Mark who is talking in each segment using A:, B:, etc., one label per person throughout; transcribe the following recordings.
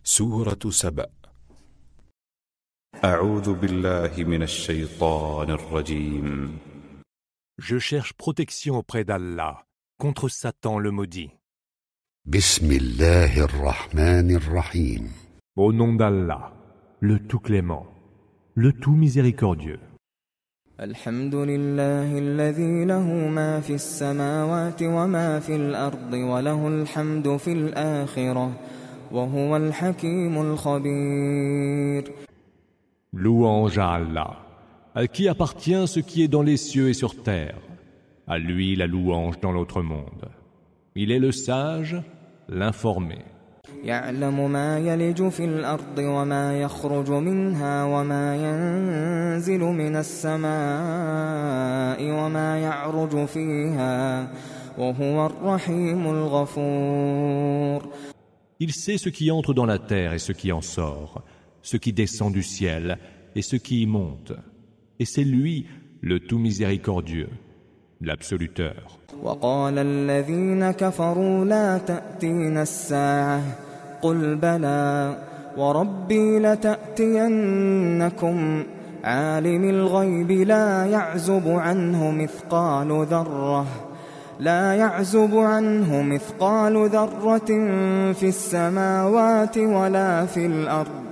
A: سورة سبأ.
B: أعوذ بالله من الشيطان الرجيم.
C: Je cherche protection auprès d'Allah contre Satan le maudit.
D: بسم الله الرحمن الرحيم.
C: Au nom d'Allah, le tout clément, le tout miséricordieux.
E: الحمد لله الذي له ما في السماوات وما في الأرض وله الحمد في الآخرة وهو الحكيم الخبير.
C: Louange à Allah, à qui appartient ce qui est dans les cieux et sur terre. À lui la louange dans l'autre monde. Il est le sage, l'informé.
E: يعلم ما يلج في الأرض وما يخرج منها وما ينزل من السماء وما يعرج فيها وهو الرحيم الغفور.
C: Il sait ce qui entre dans la terre et ce qui en sort, ce qui descend du ciel et ce qui y monte. Et c'est lui, le tout miséricordieux, l'absoluteur.
E: وقال الذين كفروا لا تأتينا الساعة قل بلى وربي لتأتينكم عالم الغيب لا يعزب عنه مثقال ذرة في السماوات ولا في الأرض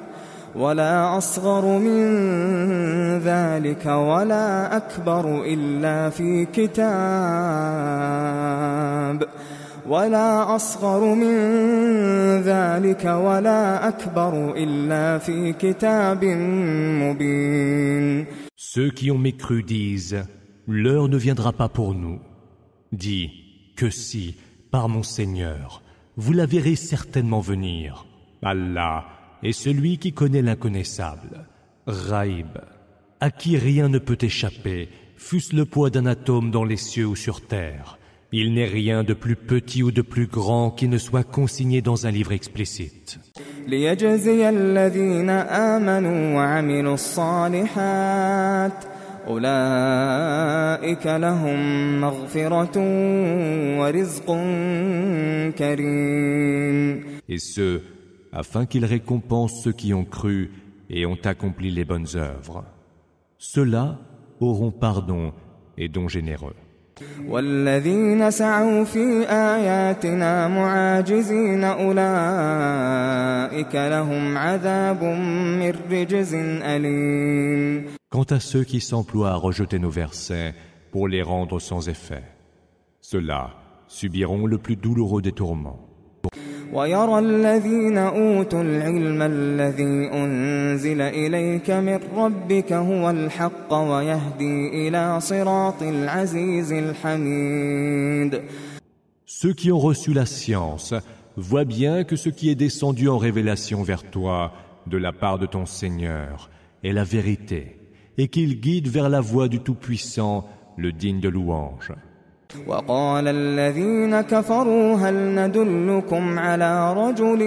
E: ولا أصغر من ذلك ولا أكبر إلا في كتاب مبين.
C: Ceux qui ont mécru disent, l'heure ne viendra pas pour nous. Dis, que si, par mon Seigneur, vous la verrez certainement venir. Allah est celui qui connaît l'inconnaissable, Ghaib, à qui rien ne peut échapper, fût-ce le poids d'un atome dans les cieux ou sur terre. Il n'est rien de plus petit ou de plus grand qui ne soit consigné dans un livre explicite.
E: ليجزي الذين آمنوا وعملوا الصالحات أولئك لهم مغفرة ورزق كريم.
C: Et ceux, afin qu'ils récompensent ceux qui ont cru et ont accompli les bonnes œuvres. Ceux-là auront pardon et don généreux.
E: والذين سعوا في آياتنا معاجزين أولئك لهم عذاب من رجز أليم.
C: Quant à ceux qui s'emploient à rejeter nos versets pour les rendre sans effet, ceux-là subiront le plus douloureux des tourments.
E: ويرى الذين أوتوا العلم الذي أنزل إليك من ربك هو الحق ويهدي إلى صراط العزيز الحميد.
C: Ceux qui ont reçu la science voient bien que ce qui est descendu en révélation vers toi de la part de ton Seigneur est la vérité et qu'il guide vers la voie du Tout-Puissant, le digne de louange.
E: وقال الذين كفروا هل ندلكم على رجل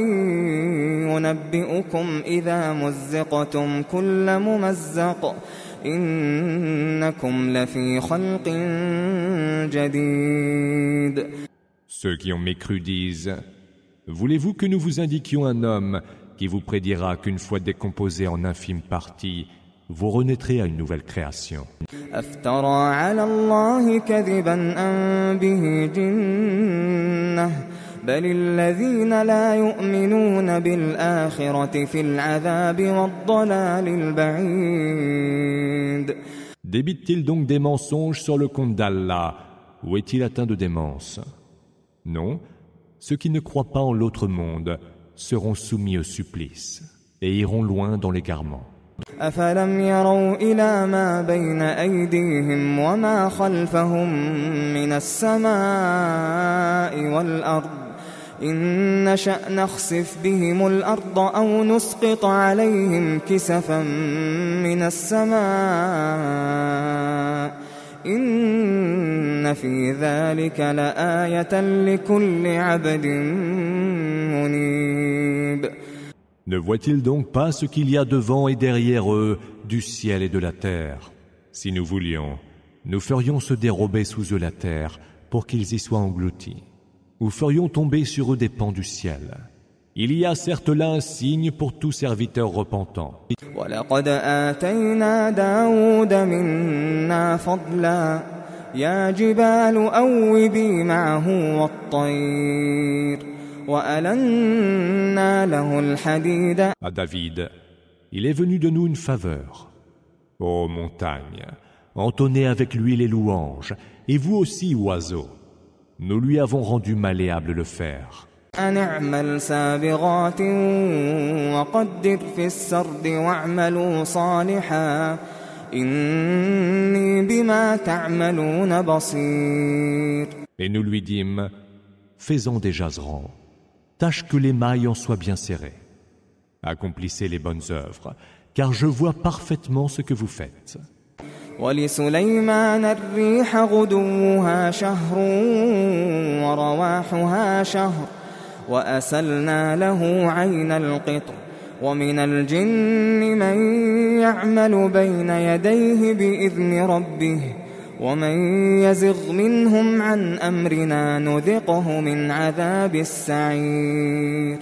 E: ينبئكم إذا مزقتم كل ممزق إنكم لفي خلق جديد.
C: Ceux qui ont mécru disent, voulez-vous que nous vous indiquions un homme qui vous prédira qu'une fois décomposé en infimes parties, vous renaîtrez à une nouvelle création.
E: أفترى على الله كذبا أم به جنة بل الذين لا يؤمنون بالآخرة في العذاب والضلال البعيد.
C: Débite-t-il donc des mensonges sur le compte d'Allah, ou est-il atteint de démence? Non, ceux qui ne croient pas en l'autre monde seront soumis au supplice et iront loin dans l'égarement.
E: أفلم يروا إلى ما بين أيديهم وما خلفهم من السماء والأرض إن نشأ نخسف بهم الأرض أو نسقط عليهم كسفا من السماء إن في ذلك لآية لكل عبد منيب.
C: Ne voient-ils donc pas ce qu'il y a devant et derrière eux, du ciel et de la terre? Si nous voulions, nous ferions se dérober sous eux la terre pour qu'ils y soient engloutis. Ou ferions tomber sur eux des pans du ciel. Il y a certes là un signe pour tout serviteur repentant.
E: وَلَقَدْ آتَيْنَا دَاوُودَ مِنَّا فَضْلًا يَا جِبَالُ أَوِّبِي مَعَهُ وَالطَّيْرَ وَأَلَنَّا لَهُ الْحَدِيدَ.
C: À David, il est venu de nous une faveur. Ô montagne, entonnez avec lui les louanges, et vous aussi, oiseaux. Nous lui avons rendu malléable le fer.
E: أن اعمل سابغات وقدر في السرد واعملوا صالحا إني بما تعملون بصير.
C: Et nous lui dîmes, fais-en des jaserans, tâche que les mailles en soient bien serrées. Accomplissez les bonnes œuvres, car je vois parfaitement ce que vous faites.
E: ولسليمان الريح غدوها شهر ورواحها شهر وأسلنا له عين القطر ومن الجن من يعمل بين يديه بإذن ربه ومن يزغ منهم عن أمرنا نذقه من عذاب السعير.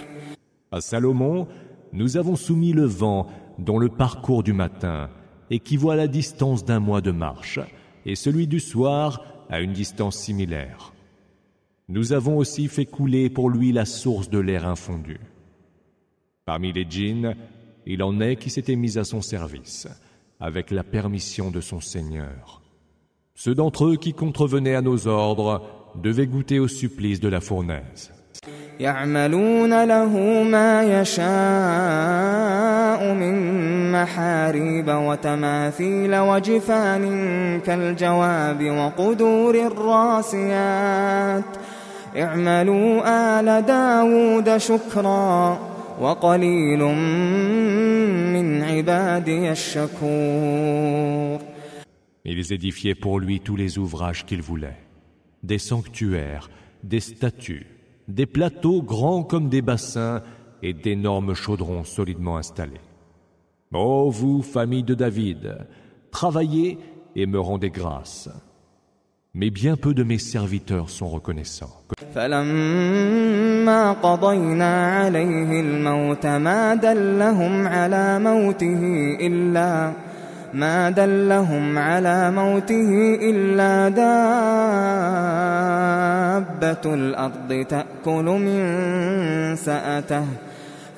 C: À Salomon, nous avons soumis le vent dont le parcours du matin équivaut à la distance d'un mois de marche, et celui du soir à une distance similaire. Nous avons aussi fait couler pour lui la source de l'air infondu. Parmi les djinns, il en est qui s'étaient mis à son service, avec la permission de son Seigneur. Ceux d'entre eux qui contrevenaient à nos ordres devaient goûter au supplice de la fournaise.
E: يعملون له ما يشاء من محاريب وتماثيل وجفان كالجواب وقدور الراسيات اعملوا آل داود شكرا وقليل من عبادي الشكور.
C: Ils édifiaient pour lui tous les ouvrages qu'il voulait, des sanctuaires, des statues, des plateaux grands comme des bassins et d'énormes chaudrons solidement installés. Ô vous, famille de David, travaillez et me rendez grâce. Mais bien peu de mes serviteurs sont reconnaissants.
E: فَلَمَّا قَضَيْنَا عَلَيْهِ الْمَوْتَ مَا دَلَّهُمْ على موته إلا دابة الأرض تأكل من سأته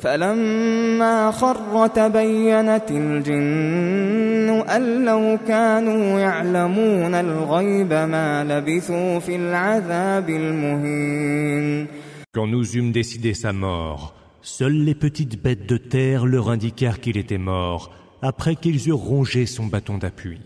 E: فلما خر تبينت الجن أن لو كانوا يعلمون الغيب ما لبثوا في العذاب المهين.
C: Quand nous eûmes décidé sa mort, seules les petites bêtes de terre leur indiquèrent qu'il était mort, après qu'ils eurent rongé son bâton d'appui.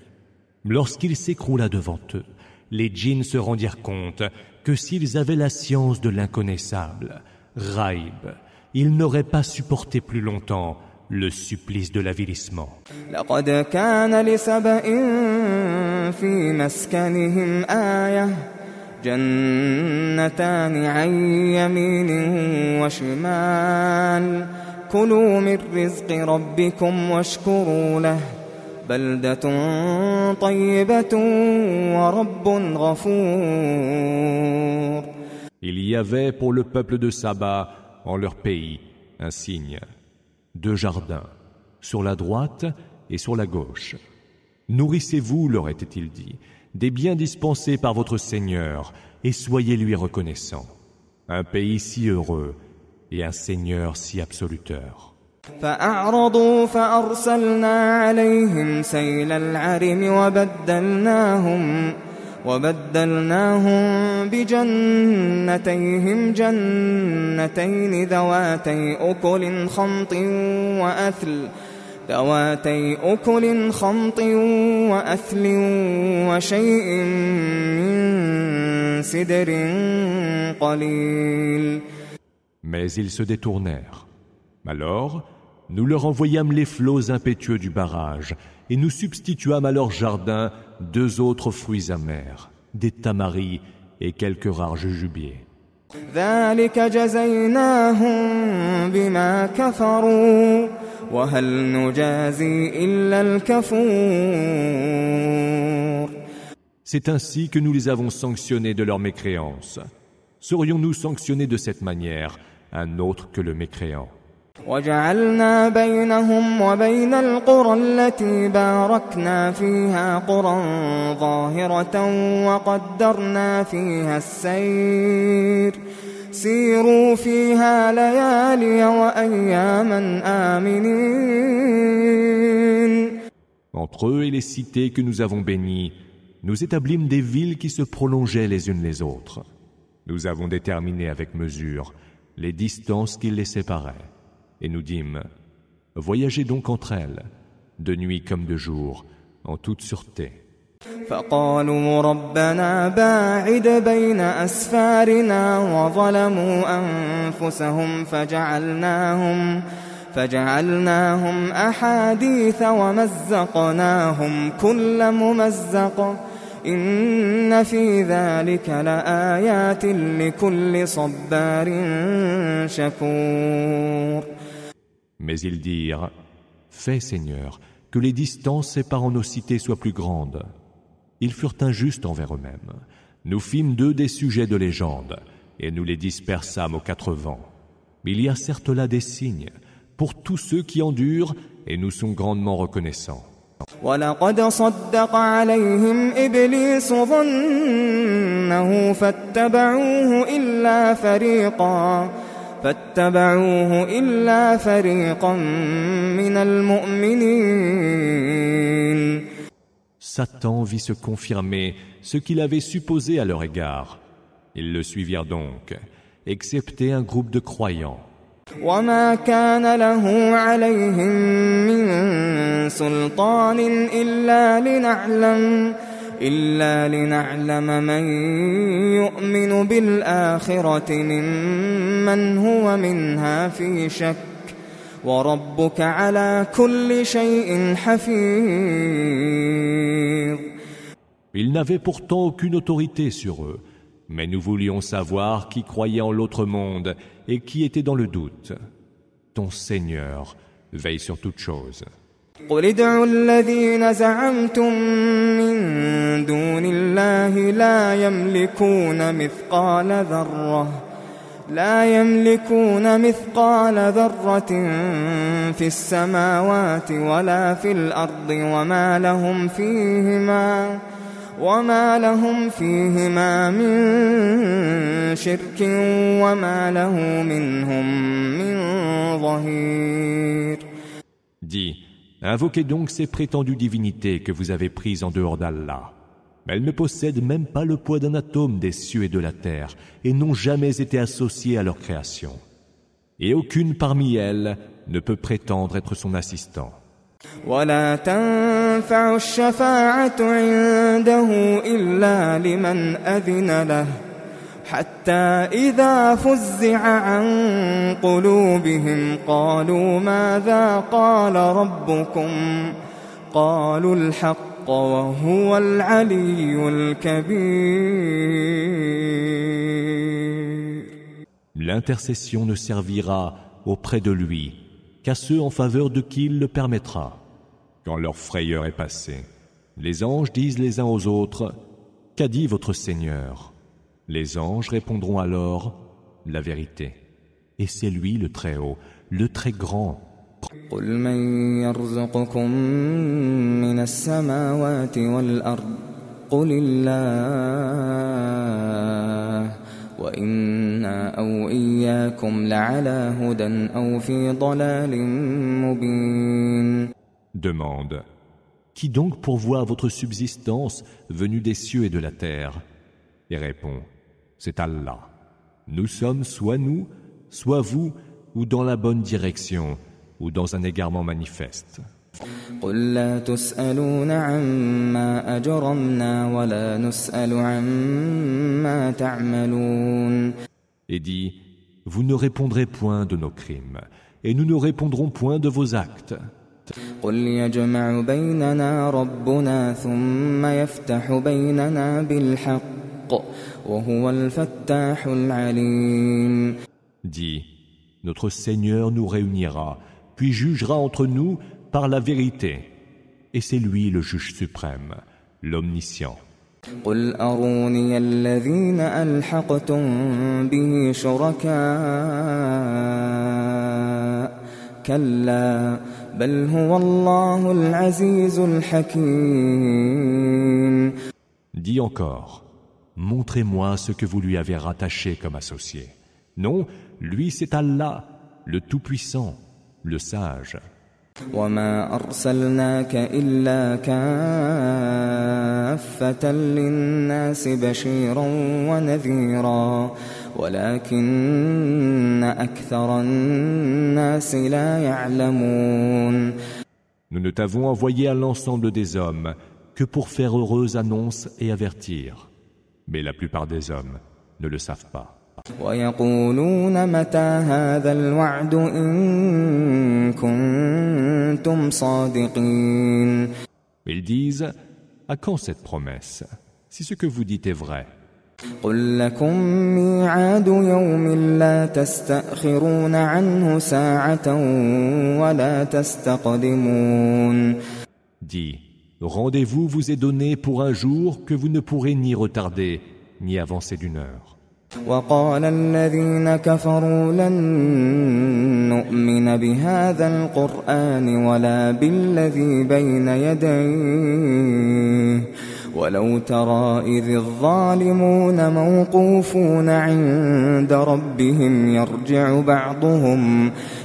C: Lorsqu'il s'écroula devant eux, les djinns se rendirent compte que s'ils avaient la science de l'inconnaissable, Raïb, ils n'auraient pas supporté plus longtemps le supplice de l'avilissement.
E: لقد كان لسبإ في مسكنهم آية جنتان عن يمين وشمال كلوا من رزق ربكم واشكروا له بلدة طيبة ورب غفور.
C: Il y avait pour le peuple de Saba en leur pays un signe, 2 jardins, sur la droite et sur la gauche. Nourrissez-vous, leur était-il dit, des biens dispensés par votre Seigneur, et soyez lui reconnaissants. Un pays si heureux et un Seigneur si absoluteur.
E: فأعرضوا فأرسلنا عليهم سيل العرم وبدلناهم بجنتيهم جنتين ذواتي أكل خمط وأثل وشيء من سدر قليل.
C: Mais ils se détournèrent. Alors, nous leur envoyâmes les flots impétueux du barrage, et nous substituâmes à leur jardin 2 autres fruits amers, des tamaris et quelques rares jujubiers.
E: ذلك جزيناهم بما كفروا وهل نجازي إلا الكفور.
C: C'est ainsi que nous les avons sanctionnés de leur mécréance. Serions-nous sanctionnés de cette manière un autre que le mécréant.
E: وجعلنا بينهم وبين القرى التي باركنا فيها قرى ظاهرة وقدرنا فيها السير سيروا فيها ليالي وأياما آمنين.
C: Entre eux et les cités que nous avons bénies, nous établîmes des villes qui se prolongeaient les unes les autres. Nous avons déterminé avec mesure les distances qui les séparaient. Et nous dîmes, voyagez donc entre elles, de nuit comme de jour, en toute sûreté.
E: فقالوا ربنا باعد بين أسفارنا وظلموا أنفسهم فجعلناهم أحاديث ومزقناهم كل ممزق إن في ذلك لآيات لكل صبار شكور.
C: Mais ils dirent, fais Seigneur, que les distances séparant nos cités soient plus grandes. Ils furent injustes envers eux-mêmes. Nous fîmes d'eux des sujets de légende, et nous les dispersâmes aux quatre vents. Mais il y a certes là des signes, pour tous ceux qui endurent, et nous sommes grandement reconnaissants.
E: وَلَقَدْ صَدَّقَ عَلَيْهِمْ إِبْلِيسُ ظَنَّهُ فَاتَّبَعُوهُ إِلَّا فَرِيقًا مِنَ الْمُؤْمِنِينَ.
C: Satan vit se confirmer ce qu'il avait supposé à leur égard. Ils le suivirent donc, excepté un groupe de croyants.
E: وَمَا كَانَ لَهُ عَلَيْهِمْ مِنْ سُلْطَانٍ إِلَّا لِنَعْلَمَ مَنْ يُؤْمِنُ بِالْآخِرَةِ مِمَّنْ هُوَ مِنْهَا فِي شَكٍّ وَرَبُّكَ عَلَى كُلِّ شَيْءٍ حَفِيظٌ.
C: Ils n'avaient pourtant aucune autorité sur eux, mais nous voulions savoir qui croyait en l'autre monde et qui était dans le doute. Ton Seigneur veille sur toute chose.
E: قُلِ ادْعُوا الَّذِينَ زَعَمْتُم مِّن دُونِ اللَّهِ لا يملكون مثقال ذرة في السماوات ولا في الأرض وما لهم فيهما من شرك وما له منهم من ظهير.
C: Dis, invoquez donc ces prétendues divinités que vous avez prises en dehors d'Allah. Elles ne possèdent même pas le poids d'un atome des cieux et de la terre et n'ont jamais été associées à leur création. Et aucune parmi elles ne peut prétendre être son assistant.
E: ولا تنفع الشفاعة عنده إلا لمن أذن له حتى إذا فزع عن قلوبهم قالوا ماذا قال ربكم قالوا الحق وهو العلي الكبير.
C: L'intercession ne servira auprès de lui qu'à ceux en faveur de qui il le permettra. Quand leur frayeur est passée, les anges disent les uns aux autres, « Qu'a dit votre Seigneur ?» Les anges répondront alors, « La vérité. » Et c'est lui le Très-Haut, le Très-Grand.
E: قُلْ مَنْ يَرْزُقُكُم مِّنَ السَّمَاوَاتِ وَالْأَرْضِ قُلِ اللَّهُ وَإِنَّا أَوْ إِيَّاكُمْ لَعَلَى هُدًى أَوْ فِي ضَلَالٍ مُّبِينٍ.
C: Demande, qui donc pourvoit votre subsistance venue des cieux et de la terre? Et répond, c'est Allah. Nous sommes soit nous, soit vous, ou dans la bonne direction, ou dans un égarement manifeste.
E: قُل لَّا تُسْأَلُونَ عَمَّا أَجْرَمْنَا وَلَا نُسْأَلُ عَمَّا تَعْمَلُونَ.
C: Et dit, vous ne répondrez point de nos crimes, et nous ne répondrons point de vos actes.
E: قُلْ يَجْمَعُ بَيْنَنَا رَبُّنَا ثُمَّ يَفْتَحُ بَيْنَنَا بِالْحَقِّ وَهُوَ الْفَتَّاحُ الْعَلِيمُ.
C: Dis, notre Seigneur nous réunira, puis jugera entre nous par la vérité. Et c'est lui le juge suprême, l'omniscient.
E: قل أروني الذين ألحقتم به شركاء كلا بل هو الله العزيز الحكيم.
C: Dis encore, montrez-moi ce que vous lui avez rattaché comme associé. Non, lui c'est Allah, le Tout-Puissant, le Sage.
E: وما أرسلناك إلا كافة للناس بشيرا ونذيرا ولكن أكثر الناس لا يعلمون.
C: Nous ne t'avons envoyé à l'ensemble des hommes que pour faire heureuse annonce et avertir. Mais la plupart des hommes ne le savent pas.
E: ويقولون متى هذا الوعد إن كنتم صادقين.
C: Ils disent, à quand cette promesse, si ce que vous dites est vrai?
E: قل لكم ميعاد يوم لا تستأخرون عنه ساعة ولا تستقدمون.
C: Dis, rendez-vous vous est donné pour un jour que vous ne pourrez ni retarder, ni avancer d'une heure.
E: وقال الذين كفروا لن نؤمن بهذا القرآن ولا بالذي بين يديه ولو ترى إذ الظالمون موقوفون عند ربهم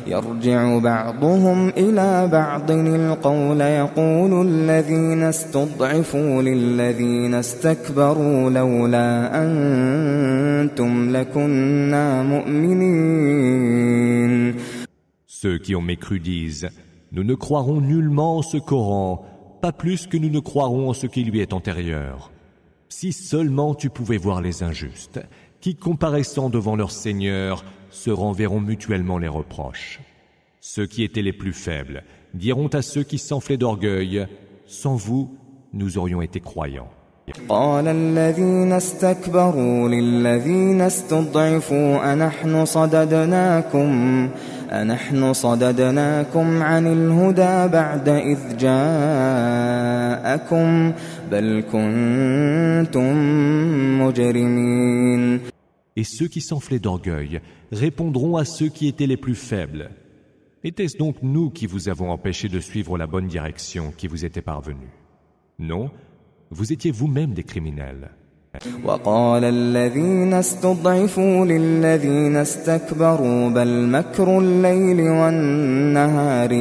E: يرجع بعضهم إلى بعض القول يقول الذين استضعفوا للذين استكبروا لولا أنتم لكنا مؤمنين.
C: Ceux qui ont mécru disent, nous ne croirons nullement en ce Coran, pas plus que nous ne croirons en ce qui lui est antérieur. Si seulement tu pouvais voir les injustes, qui comparaissant devant leur Seigneur, se renverront mutuellement les reproches. Ceux qui étaient les plus faibles diront à ceux qui s'enflaient d'orgueil, sans vous, nous aurions été croyants.
E: قال الذين استكبروا للذين استضعفوا أنحن صددناكم عن الهدى بعد إذ جاءكم بل كنتم مجرمين.
C: Et ceux qui s'enflaient d'orgueil répondront à ceux qui étaient les plus faibles. Était-ce donc nous qui vous avons empêché de suivre la bonne direction qui vous était parvenue? Non, vous étiez vous-même des criminels.
E: وقال الذين استضعفوا للذين استكبروا بل مكر الليل والنهار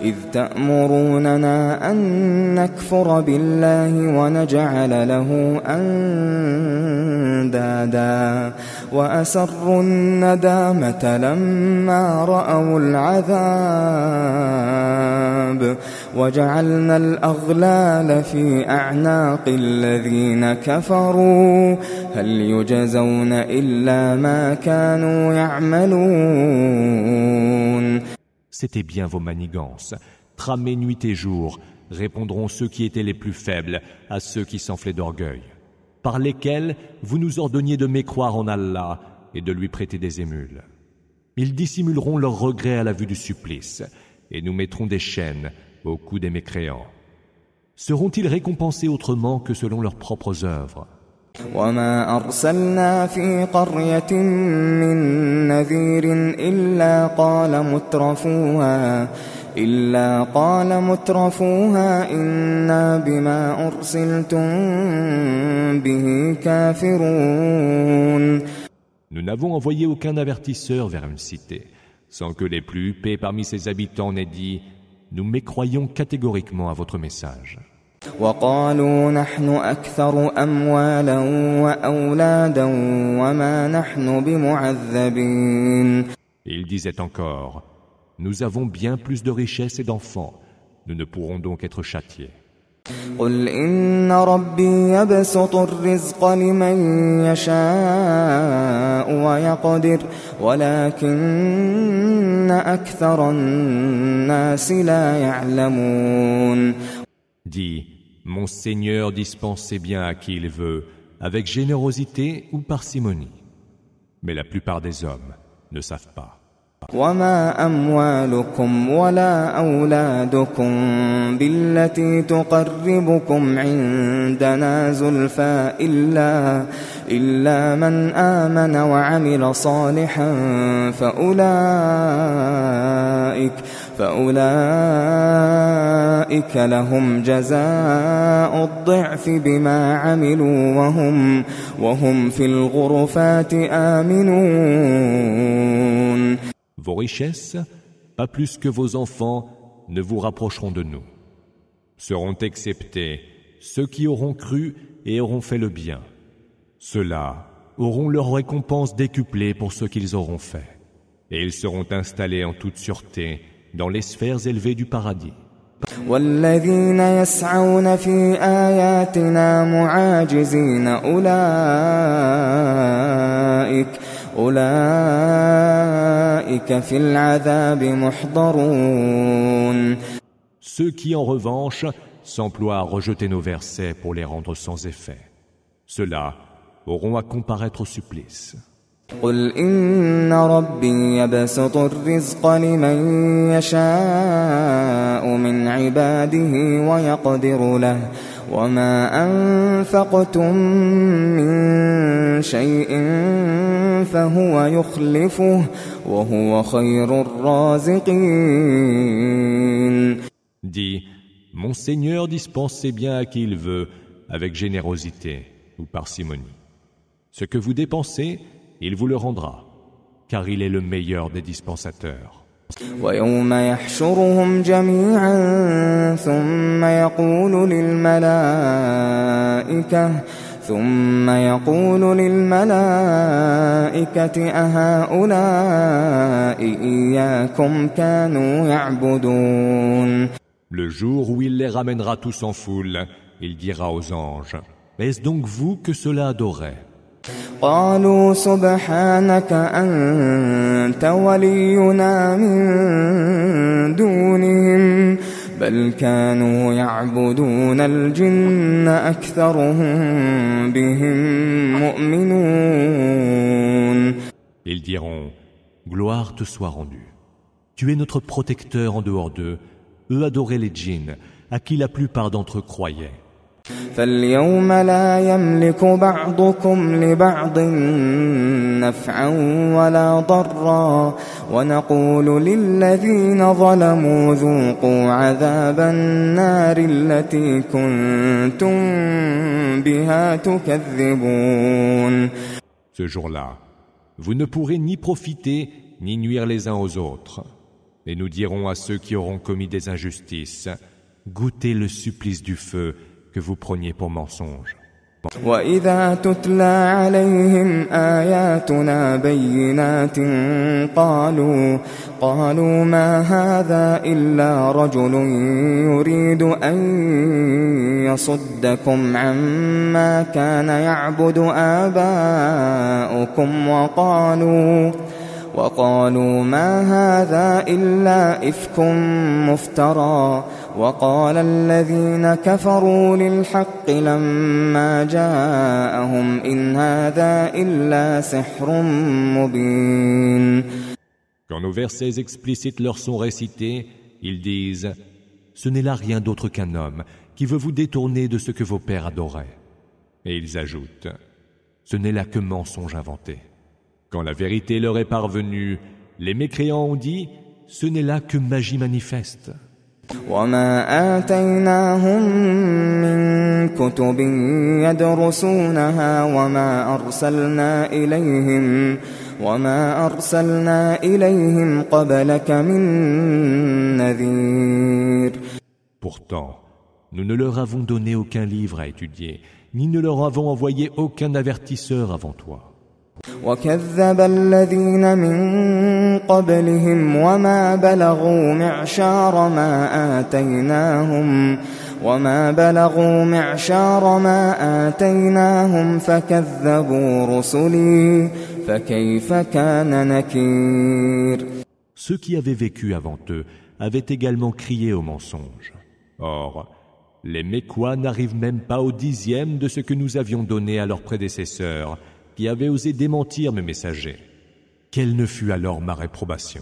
E: إذ تأمروننا أن نكفر بالله ونجعل له أندادا وأسروا الندامة لما رأوا العذاب وجعلنا الأغلال في أعناق الذين كفروا هل يجزون إلا ما كانوا يعملون.
C: C'était bien vos manigances. Tramez nuit et jour, répondront ceux qui étaient les plus faibles à ceux qui s'enflaient d'orgueil, par lesquels vous nous ordonniez de mécroire en Allah et de lui prêter des émules. Ils dissimuleront leur regret à la vue du supplice, et nous mettrons des chaînes au cou des mécréants. Seront-ils récompensés autrement que selon leurs propres œuvres?
E: وما أرسلنا في قرية من نذير إلا قال مترفوها إنا بما أرسلتم به كافرون.
C: Nous n'avons envoyé aucun avertisseur vers une cité, sans que les plus huppés parmi ses habitants n'aient dit « Nous mécroyons catégoriquement à votre message ».
E: وقالوا نحن أكثر أموالا وأولادا وما نحن بمعذبين.
C: Ils disaient encore, nous avons bien plus de richesses et d'enfants, nous ne pourrons donc être châtiés.
E: قل إن ربي يبسط الرزق لمن يشاء ويقدر ولكن أكثر الناس لا يعلمون.
C: Dis, mon Seigneur dispense ses biens à qui il veut, avec générosité ou parcimonie. Mais la plupart des hommes ne savent pas.
E: وما أموالكم ولا أولادكم بالتي تقربكم عندنا زلفى إلا من آمن وعمل صالحا فأولئك لهم جزاء الضعف بما عملوا وهم في الغرفات آمنون.
C: Vos richesses, pas plus que vos enfants, ne vous rapprocheront de nous. Seront exceptés ceux qui auront cru et auront fait le bien. Ceux-là auront leur récompense décuplée pour ce qu'ils auront fait. Et ils seront installés en toute sûreté dans les sphères élevées du paradis.
E: والذين يسعون في آياتنا معاجزين أولئك في العذاب محضرون.
C: Ceux qui, en revanche, s'emploient à rejeter nos versets pour les rendre sans effet, ceux-là auront à comparaître au supplice.
E: قل إن ربي يبسط الرزق لمن يشاء من عباده ويقدر له وما أنفقتم من شيء فهو يخلفه وهو خير الرازقين.
C: Dis, mon Seigneur dispense ses biens à qui il veut, avec générosité ou parcimonie. Ce que vous dépensez, il vous le rendra, car il est le meilleur des dispensateurs.
E: ويوم يحشرهم جميعا ثم يقول للملائكة أهؤلاء إياكم كانوا يعبدون.
C: Le jour où il les ramènera tous en foule, il dira aux anges, est-ce donc vous que cela adorait?
E: قالوا سبحانك أنت ولينا من دونهم بل كانوا يعبدون الجن أكثرهم بهم مؤمنون.
C: Ils diront, gloire te soit rendue. Tu es notre protecteur en dehors d'eux. Eux adoraient les djinns, à qui la plupart d'entre eux croyaient.
E: فاليوم لا يملك بعضكم لبعض نفعا ولا ضرا ونقول للذين ظلموا ذوقوا عذاب النار التي كنتم بها تكذبون.
C: Ce jour-là, vous ne pourrez ni profiter ni nuire les uns aux autres. Et nous dirons à ceux qui auront commis des injustices, goûtez le supplice du feu que vous preniez pour mensonge.
E: وَإِذَا تُتْلَى عَلَيْهِمْ آيَاتُنَا بَيِّنَاتٍ قالوا ما هذا إلا رجل يريد أن يصدكم عما كان يعبد آباؤكم وقالوا ما هذا إلا إفك مفترى وقال الذين كفروا للحق لما جاءهم إن هذا إلا سحر مبين.
C: Quand nos versets explicites leur sont récités, ils disent « Ce n'est là rien d'autre qu'un homme qui veut vous détourner de ce que vos pères adoraient. » Et ils ajoutent « Ce n'est là que mensonge inventé. » Quand la vérité leur est parvenue, les mécréants ont dit « Ce n'est là que magie manifeste. »
E: وما آتيناهم من كتب يدرسونها وما أرسلنا إليهم قبلك من نذير.
C: Pourtant, nous ne leur avons donné aucun livre à étudier, ni ne leur avons envoyé aucun avertisseur avant toi.
E: وكذب الذين من قبلهم وما بلغوا معشار ما آتيناهم فكذبوا رسلي فكيف كان نكير.
C: Ceux qui avaient vécu avant eux avaient également crié au mensonge. Or, les Mécois n'arrivent même pas au 10e de ce que nous avions donné à leurs prédécesseurs, qui avaient osé démentir mes messagers. quelle ne fut alors ma réprobation.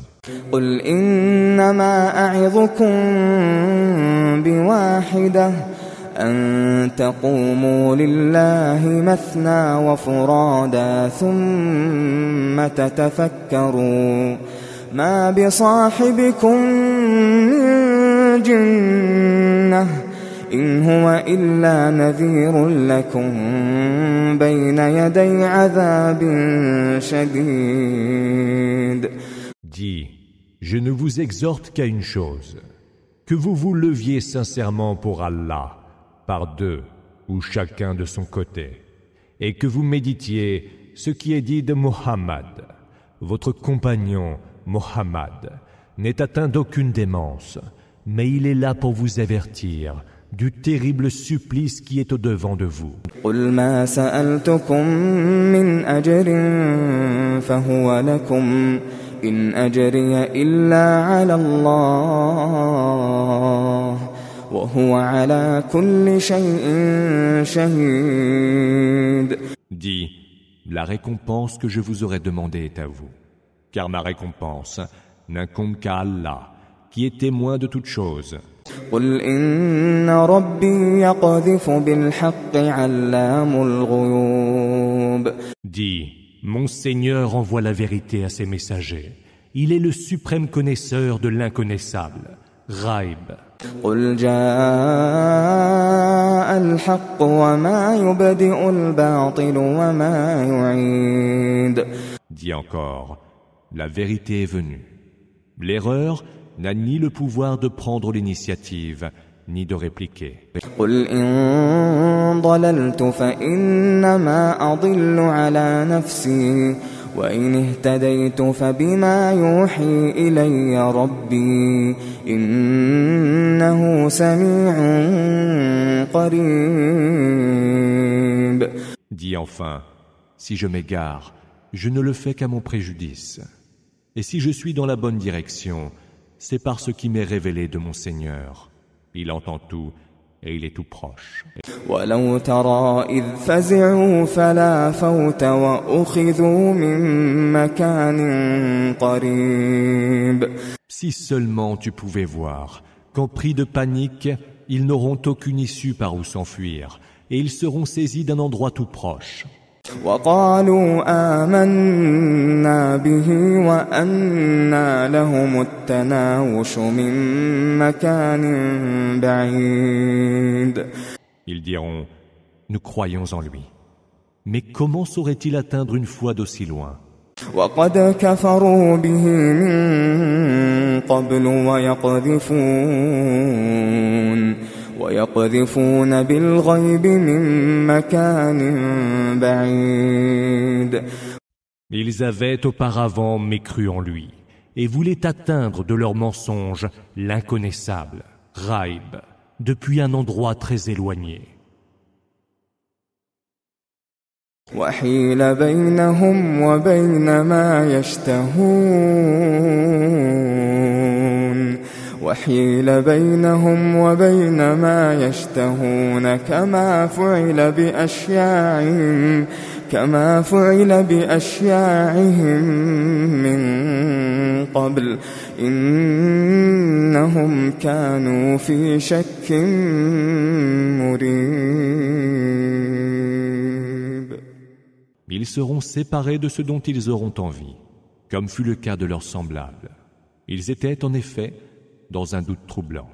E: قل إنما أعظكم بواحدة أن تقوموا لله مثنى وفرادا ثم تتفكروا ما بصاحبكم من جنة إن هو إلا نذير لكم بين يدي عذاب شديد.
C: Dis, je ne vous exhorte qu'à une chose, que vous vous leviez sincèrement pour Allah, par deux, ou chacun de son côté, et que vous méditiez ce qui est dit de Muhammad. Votre compagnon, Muhammad, n'est atteint d'aucune démence, mais il est là pour vous avertir du terrible supplice qui est au-devant de vous.
E: قل ما سألتكم من أجر فهو لكم إن أجري إلا على الله وهو على كل شيء شهيد.
C: Dis, la récompense que je vous aurais demandée est à vous, car ma récompense n'incombe qu'à Allah, qui est témoin de toutes choses.
E: قل إن ربي يقذف بالحق علام الغيوب.
C: Dis, mon Seigneur envoie la vérité à ses messagers. Il est le suprême connaisseur de l'inconnaissable, Ghaib.
E: قل جاء الحق وما يبدئ الباطل وما يعيد.
C: Dis encore, la vérité est venue. L'erreur n'a ni le pouvoir de prendre l'initiative, ni de répliquer.
E: قل إن ضللت فإنما أضل على نفسي وإن اهتديت فبما يوحي إلي ربي إنه سميع قريب.
C: Dis enfin, si je m'égare, je ne le fais qu'à mon préjudice. Et si je suis dans la bonne direction, c'est par ce qui m'est révélé de mon Seigneur. Il entend tout et il est tout proche.
E: ولو ترى إذ فزعوا فلا فوت وأخذوا من مكان قريب.
C: Si seulement tu pouvais voir qu'en pris de panique, ils n'auront aucune issue par où s'enfuir, et ils seront saisis d'un endroit tout proche.
E: وقالوا آمنا به وأنى لهم التناوش من مكان بعيد.
C: Ils diront, nous croyons en lui. Mais comment saurait-il atteindre une foi d'aussi loin?
E: وقد كفروا به من قبل ويقذفون بالغيب من مكان بعيد.
C: Ils avaient auparavant mécru en lui et voulaient atteindre de leur mensonge l'inconnaissable, Ghaib, depuis un endroit très éloigné.
E: وحيل بينهم وبين ما يشتهون كما فعل بأشياعهم من قبل إنهم كانوا في شك مريب.
C: Ils seront séparés de ce dont ils auront envie, comme fut le cas de leurs semblables. Ils étaient en effet dans un doute troublant.